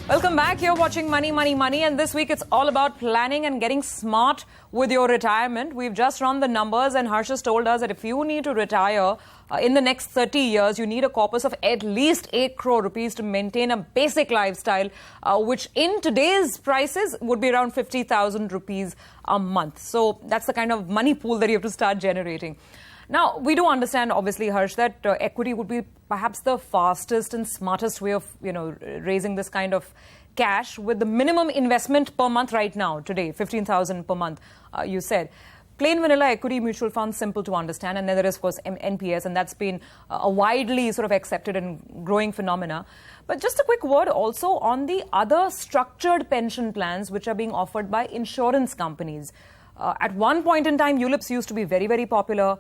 Welcome back. You're watching Money, Money, Money, and this week it's all about planning and getting smart with your retirement. We've just run the numbers, and Harsh has told us that if you need to retire in the next 30 years, you need a corpus of at least 8 crore rupees to maintain a basic lifestyle, which in today's prices would be around 50,000 rupees a month. So that's the kind of money pool that you have to start generating. Now, we do understand, obviously, Harsh, that equity would be perhaps the fastest and smartest way of, raising this kind of cash with the minimum investment per month right now, today, 15,000 per month, you said. Plain vanilla equity mutual funds, simple to understand. And then there is, of course, NPS, and that's been a widely sort of accepted and growing phenomena. But just a quick word also on the other structured pension plans which are being offered by insurance companies. At one point in time, ULIPs used to be very, very popular.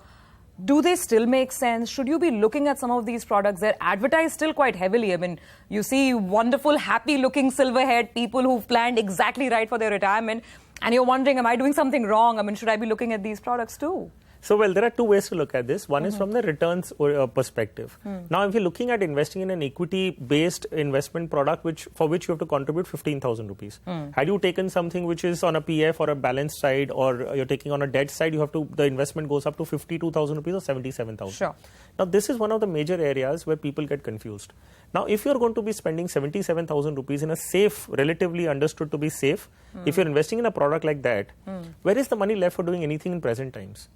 Do they still make sense? Should you be looking at some of these products? They're advertised still quite heavily. I mean, you see wonderful, happy-looking silver-haired people who've planned exactly right for their retirement, and you're wondering, am I doing something wrong? I mean, should I be looking at these products too? So, well, there are two ways to look at this. One is from the returns perspective. Now, if you're looking at investing in an equity-based investment product for which you have to contribute 15,000 rupees. Had you taken something which is on a PF or a balanced side, or you're taking on a debt side, the investment goes up to 52,000 rupees or 77,000. Sure. Now, this is one of the major areas where people get confused. Now, if you're going to be spending 77,000 rupees in a safe, relatively understood to be safe, if you're investing in a product like that, where is the money left for doing anything in present times?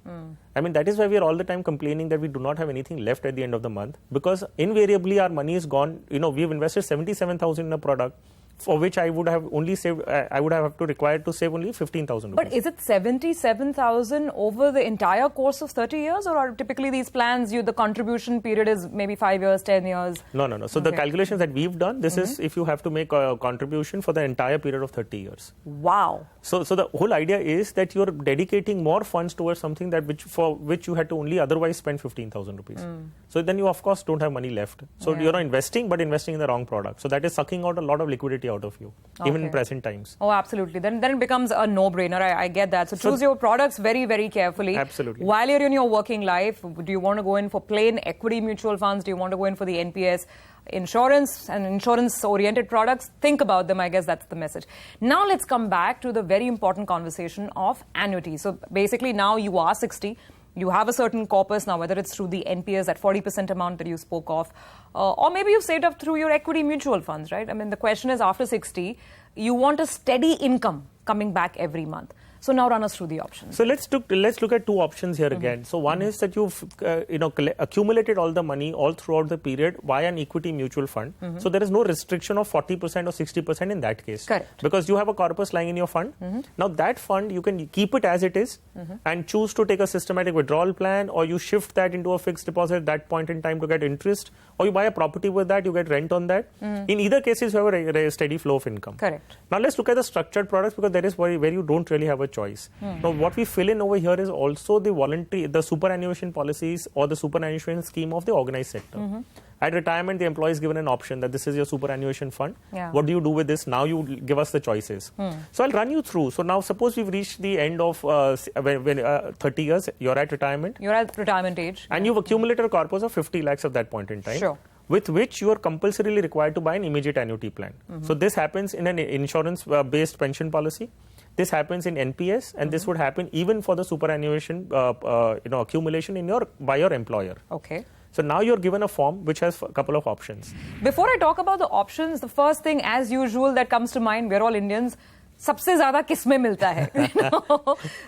I mean, that is why we are all the time complaining that we do not have anything left at the end of the month, because invariably our money is gone. We've invested 77,000 in a product for which I would have only saved, I would have to required to save only 15,000 rupees. But is it 77,000 over the entire course of 30 years, or are typically these plans, the contribution period is maybe 5 years, 10 years? No. So the calculations that we've done, this is if you have to make a contribution for the entire period of 30 years. Wow. So the whole idea is that you're dedicating more funds towards something that for which you had to only otherwise spend 15,000 rupees. So then you, of course, don't have money left. So you're not investing, but investing in the wrong product. So that is sucking out a lot of liquidity out of you, even in present times. Oh, absolutely. Then it becomes a no-brainer. I get that. So choose your products very, very carefully. Absolutely. While you're in your working life, do you want to go in for plain equity mutual funds? Do you want to go in for the NPS? Insurance and insurance-oriented products, think about them. I guess that's the message. Now let's come back to the very important conversation of annuity. So basically now you are 60. You have a certain corpus now, whether it's through the NPS, that 40% amount that you spoke of, or maybe you've saved up through your equity mutual funds, right? I mean, the question is, after 60, you want a steady income coming back every month. So now run us through the options. So let's look at two options here again. So one is that you've accumulated all the money all throughout the period via an equity mutual fund. So there is no restriction of 40% or 60% in that case. Correct. Because you have a corpus lying in your fund. Now that fund, you can keep it as it is and choose to take a systematic withdrawal plan, or you shift that into a fixed deposit at that point in time to get interest, or you buy a property with that, you get rent on that. In either cases, you have a steady flow of income. Correct. Now let's look at the structured products, because that is where you don't really have a choice. Now, what we fill in over here is also the superannuation policies or the superannuation scheme of the organized sector. At retirement, the employee is given an option that this is your superannuation fund. What do you do with this? Now you give us the choices. So I'll run you through. So now suppose we've reached the end of 30 years, you're at retirement. You're at retirement age. And you've accumulated a corpus of 50 lakhs at that point in time. Sure. With which you are compulsorily required to buy an immediate annuity plan. So this happens in an insurance-based pension policy. This happens in NPS, and this would happen even for the superannuation accumulation by your employer. Okay. So now you're given a form which has a couple of options. Before I talk about the options, the first thing, as usual, that comes to mind, we're all Indians, सबसे ज़्यादा किसमें मिलता है?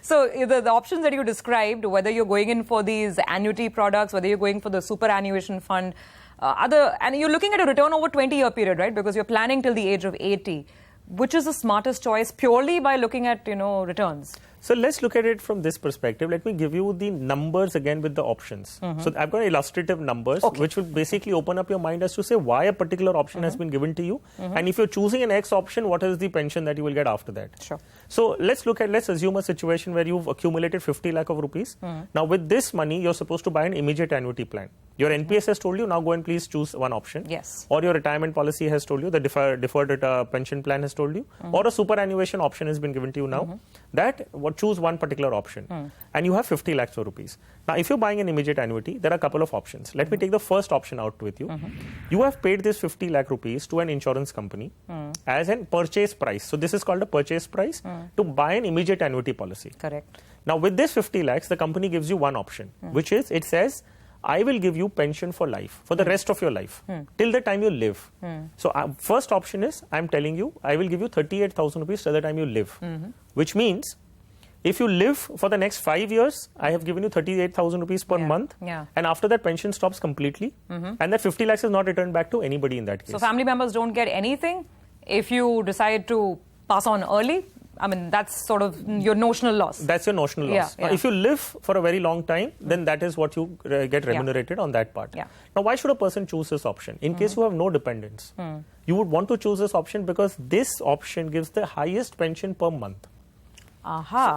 So the options that you described, whether you're going in for these annuity products, whether you're going for the superannuation fund, and you're looking at a return over 20-year period, right? Because you're planning till the age of 80. Which is the smartest choice purely by looking at, returns? So let's look at it from this perspective. Let me give you the numbers again with the options. So I've got illustrative numbers, which will basically open up your mind as to say why a particular option has been given to you. And if you're choosing an X option, what is the pension that you will get after that? Sure. So let's assume a situation where you've accumulated 50 lakh of rupees. Now with this money, you're supposed to buy an immediate annuity plan. Your NPS has told you, now go and please choose one option. Yes. Or your retirement policy has told you, the deferred pension plan has told you, or a superannuation option has been given to you now, that choose one particular option. And you have 50 lakhs of rupees. Now, if you're buying an immediate annuity, there are a couple of options. Let me take the first option out with you. You have paid this 50 lakh rupees to an insurance company as a purchase price. So this is called a purchase price to buy an immediate annuity policy. Correct. Now, with this 50 lakhs, the company gives you one option, which is, it says, I will give you pension for life, for the rest of your life, till the time you live. So, first option is, I'm telling you, I will give you 38,000 rupees till the time you live, which means, if you live for the next 5 years, I have given you 38,000 rupees per month, and after that, pension stops completely, and that 50 lakhs is not returned back to anybody in that case. So, family members don't get anything if you decide to pass on early. I mean, that's sort of your notional loss. That's your notional loss. Now, if you live for a very long time, then that is what you get remunerated on that part. Now, why should a person choose this option? In case you have no dependents, you would want to choose this option because this option gives the highest pension per month.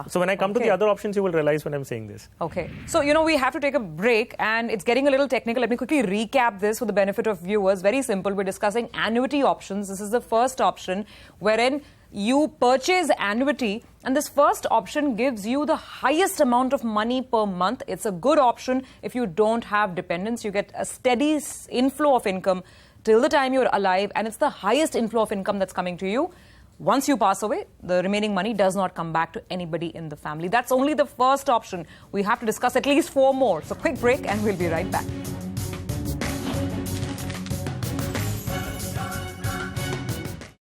So when I come to the other options, you will realize when I'm saying this. Okay. So, we have to take a break and it's getting a little technical. Let me quickly recap this for the benefit of viewers. Very simple. We're discussing annuity options. This is the first option wherein you purchase annuity, and this first option gives you the highest amount of money per month. It's a good option if you don't have dependents. You get a steady inflow of income till the time you're alive, and it's the highest inflow of income that's coming to you. Once you pass away, the remaining money does not come back to anybody in the family. That's only the first option. We have to discuss at least 4 more. So quick break and we'll be right back.